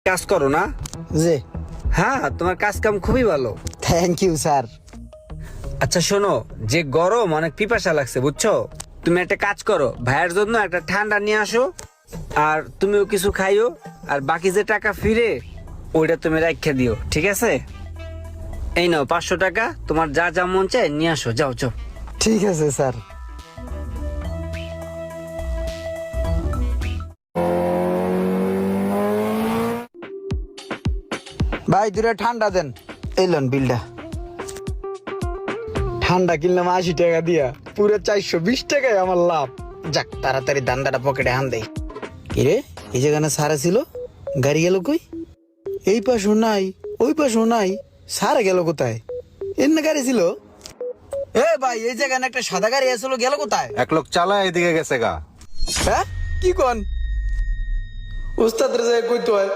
কাজ করো না? জি। হ্যাঁ, তোমার কাজ কাম খুবই ভালো। Thank you sir. আচ্ছা শোনো, যে গরম অনেক পিপাসা লাগছে বুঝছো, তুমি একটা কাজ করো, ভাইয়ের জন্য একটা ঠান্ডা নিয়ে আসো, আর তুমিও কিছু খাইও, আর বাকি যে টাকা ফিরে ওইটা তুমি রাখা দিও, ঠিক আছে? এই নাও 500 টাকা, তোমার যা যা মন চায় নিয়ে আসো, যাও যাও। ঠিক আছে স্যার। ভাই দুটো ঠান্ডা দেন। এলন বিলটা। ঠান্ডা কিনলাম 80 টাকা দিয়া, পুরো 420 টাকায় আমার লাভ। যাক, তাড়াতাড়ি দান্দাটা পকেটে হান দেই। কিরে, এই যেখানে সারা ছিল, গাড়ি গেল কই? এই পাশও নাই, ওই পাশও নাই, সারা গেল কোথায়? এর না গাড়ি ছিল। এ ভাই, এই যেখানে একটা সাদা গাড়ি আসলো, গেল কোথায়? এক লোক চালা এদিকে গেছে গা। হ্যাঁ, কি কোন? উস্তাদের জায়গায় কইতে হয়।